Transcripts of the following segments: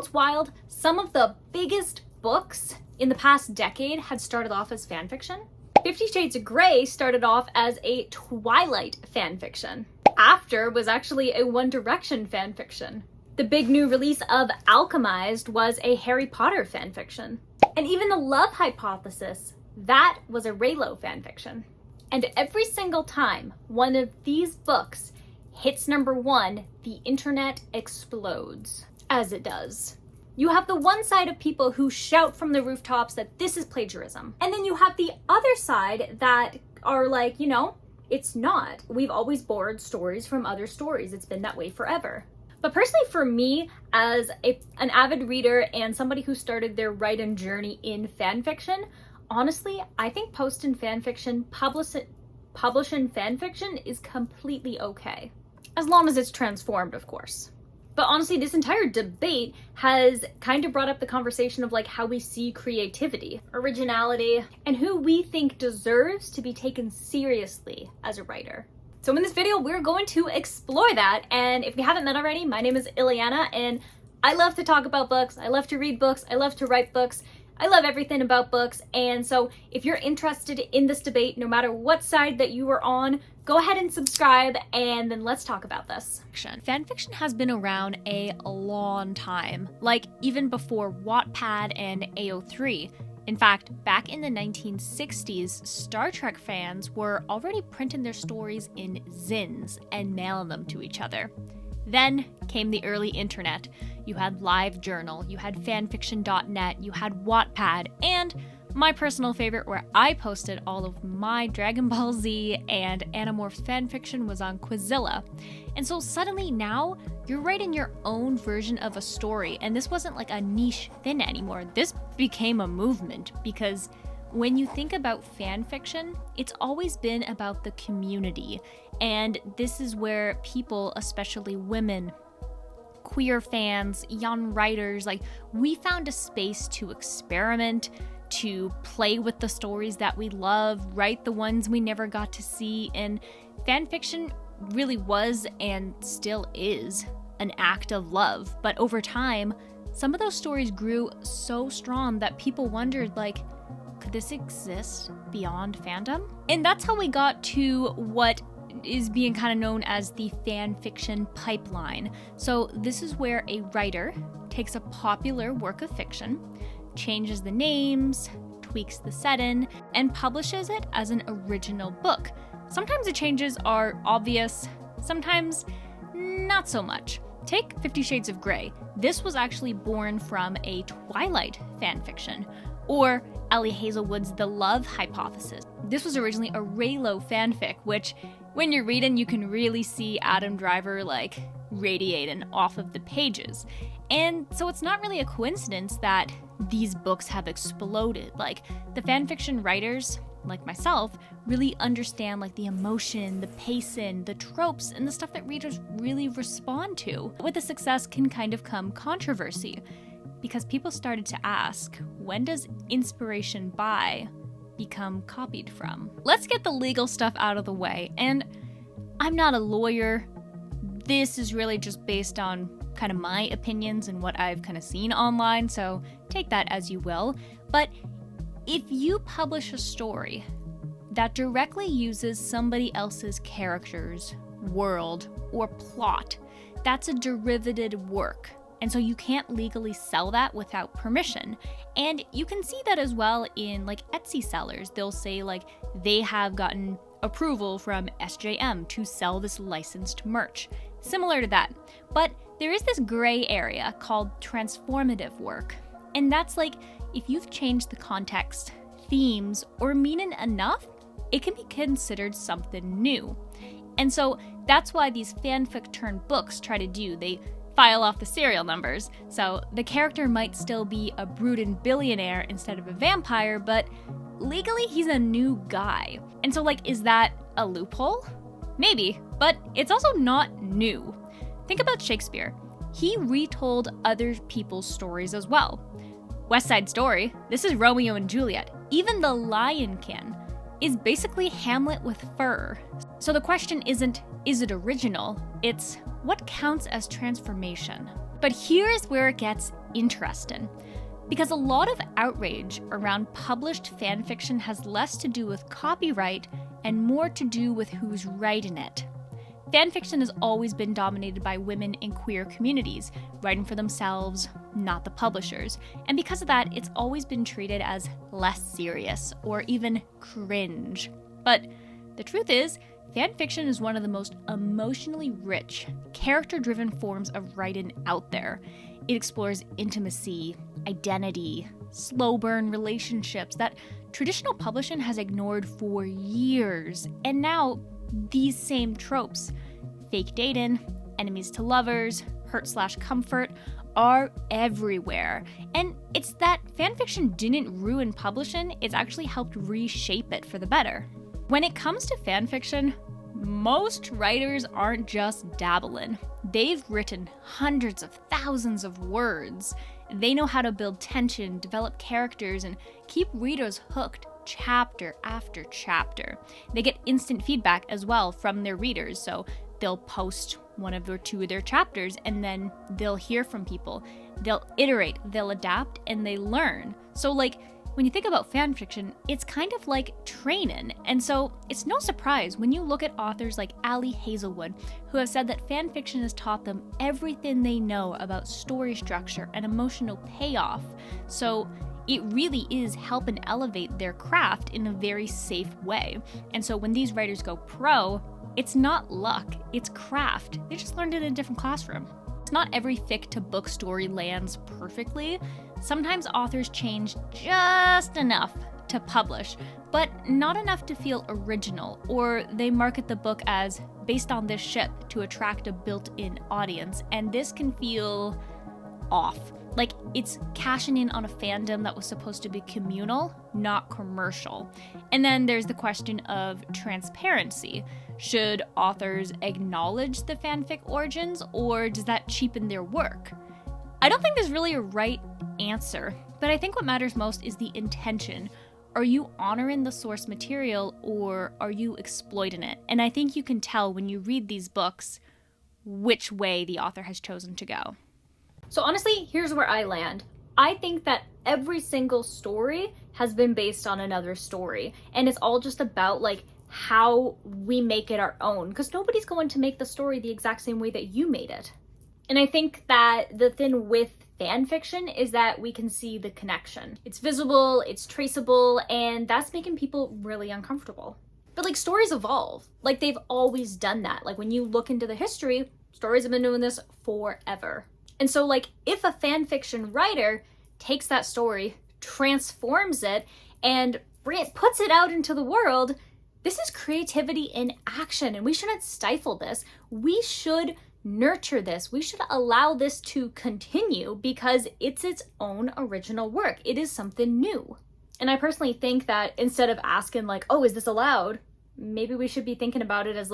what's wild? Some of the biggest books in the past decade had started off as fanfiction. 50 Shades of Grey started off as a Twilight fanfiction. After was actually a One Direction fanfiction. The big new release of Alchemized was a Harry Potter fanfiction. And even The Love Hypothesis, that was a Reylo fanfiction. And every single time one of these books hits #1, the internet explodes, as it does. You have the one side of people who shout from the rooftops that this is plagiarism. And then you have the other side that are like, you know, it's not. We've always borrowed stories from other stories. It's been that way forever. But personally for me, as an avid reader and somebody who started their writing journey in fanfiction, honestly, I think posting fanfiction, publishing fanfiction is completely okay. As long as it's transformed, of course. But honestly, this entire debate has kind of brought up the conversation of like how we see creativity, originality, and who we think deserves to be taken seriously as a writer. So in this video, we're going to explore that. And if you haven't met already, my name is Ileana, and I love to talk about books. I love to read books. I love to write books. I love everything about books. And so if you're interested in this debate, no matter what side that you are on, go ahead and subscribe, and then let's talk about this. Fanfiction has been around a long time, like even before Wattpad and AO3. In fact, back in the 1960s, Star Trek fans were already printing their stories in zines and mailing them to each other. Then came the early internet. You had LiveJournal, you had fanfiction.net, you had Wattpad, and my personal favorite where I posted all of my Dragon Ball Z and Animorphs fanfiction was on Quizilla. And so suddenly now you're writing your own version of a story, and this wasn't like a niche thing anymore. This became a movement because when you think about fanfiction, it's always been about the community. And this is where people, especially women, queer fans, young writers, like we found a space to experiment, to play with the stories that we love, write the ones we never got to see, and fanfiction really was and still is an act of love. But over time, some of those stories grew so strong that people wondered, like, could this exist beyond fandom? And that's how we got to what is being kind of known as the fanfiction pipeline. So this is where a writer takes a popular work of fiction, changes the names, tweaks the setting, and publishes it as an original book. Sometimes the changes are obvious, sometimes not so much. Take 50 Shades of Grey. This was actually born from a Twilight fanfiction, or Ellie Hazelwood's The Love Hypothesis. This was originally a Reylo fanfic, which when you're reading, you can really see Adam Driver like radiating off of the pages. And so it's not really a coincidence that these books have exploded. Like the fanfiction writers, like myself, really understand like the emotion, the pacing, the tropes, and the stuff that readers really respond to. With the success can kind of come controversy, because people started to ask, when does inspiration by become copied from? Let's get the legal stuff out of the way. And I'm not a lawyer. This is really just based on kind of my opinions and what I've kind of seen online, so take that as you will. But if you publish a story that directly uses somebody else's characters, world, or plot, that's a derivative work. And so you can't legally sell that without permission. And you can see that as well in like Etsy sellers. They'll say like they have gotten approval from SJM to sell this licensed merch. Similar to that. But there is this gray area called transformative work. And that's like if you've changed the context, themes, or meaning enough, it can be considered something new. And so that's why these fanfic turned books try to do. They file off the serial numbers. So the character might still be a brooding billionaire instead of a vampire, but legally he's a new guy. And so like, is that a loophole? Maybe, but it's also not new. Think about Shakespeare. He retold other people's stories as well. West Side Story, this is Romeo and Juliet. Even The Lion King is basically Hamlet with fur. So the question isn't, is it original? It's what counts as transformation? But here's where it gets interesting. Because a lot of outrage around published fanfiction has less to do with copyright and more to do with who's writing it. Fanfiction has always been dominated by women in queer communities, writing for themselves, not the publishers. And because of that, it's always been treated as less serious or even cringe. But the truth is, fanfiction is one of the most emotionally rich, character-driven forms of writing out there. It explores intimacy, identity, slow burn relationships that traditional publishing has ignored for years. And now, these same tropes, fake dating, enemies to lovers, hurt/comfort, are everywhere. And it's that fanfiction didn't ruin publishing, it's actually helped reshape it for the better. When it comes to fanfiction, most writers aren't just dabbling. They've written hundreds of thousands of words. They know how to build tension, develop characters, and keep readers hooked chapter after chapter. They get instant feedback as well from their readers, so they'll post one of or two of their chapters and then they'll hear from people. They'll iterate, they'll adapt, and they learn. So when you think about fanfiction, it's kind of like training. And so it's no surprise when you look at authors like Ali Hazelwood, who have said that fanfiction has taught them everything they know about story structure and emotional payoff. So it really is helping elevate their craft in a very safe way. And so when these writers go pro, it's not luck, it's craft. They just learned it in a different classroom. It's not every fic to book story lands perfectly. Sometimes authors change just enough to publish, but not enough to feel original, or they market the book as based on this ship to attract a built-in audience, and this can feel off. Like it's cashing in on a fandom that was supposed to be communal, not commercial. And then there's the question of transparency. Should authors acknowledge the fanfic origins, or does that cheapen their work? I don't think there's really a right answer, but I think what matters most is the intention. Are you honoring the source material, or are you exploiting it? And I think you can tell when you read these books which way the author has chosen to go. So honestly, here's where I land. I think that every single story has been based on another story, and it's all just about how we make it our own, because nobody's going to make the story the exact same way that you made it. And I think that the thing with fan fiction is that we can see the connection. It's visible, it's traceable, and that's making people really uncomfortable. But stories evolve. They've always done that. When you look into the history, stories have been doing this forever. And so if a fan fiction writer takes that story, transforms it, and puts it out into the world, this is creativity in action, and we shouldn't stifle this. We should nurture this. We should allow this to continue because it's its own original work. It is something new. And I personally think that instead of asking oh, is this allowed? Maybe we should be thinking about it as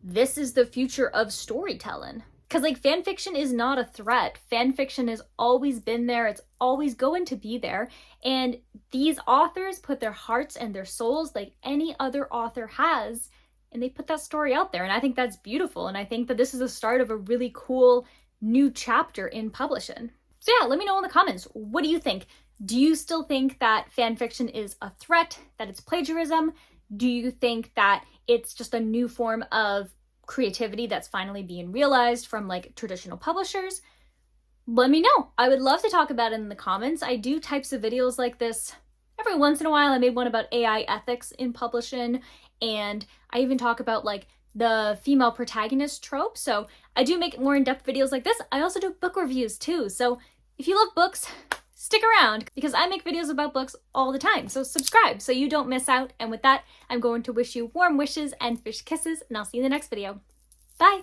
this is the future of storytelling. Because fan fiction is not a threat. Fan fiction has always been there. It's always going to be there. And these authors put their hearts and their souls like any other author has, and they put that story out there. And I think that's beautiful. And I think that this is the start of a really cool new chapter in publishing. So yeah, let me know in the comments. What do you think? Do you still think that fan fiction is a threat, that it's plagiarism? Do you think that it's just a new form of creativity that's finally being realized from traditional publishers? Let me know. I would love to talk about it in the comments. I do types of videos like this every once in a while. I made one about AI ethics in publishing, and I even talk about the female protagonist trope. So I do make more in-depth videos like this. I also do book reviews too. So if you love books, stick around because I make videos about books all the time. So subscribe so you don't miss out. And with that, I'm going to wish you warm wishes and fish kisses, and I'll see you in the next video. Bye.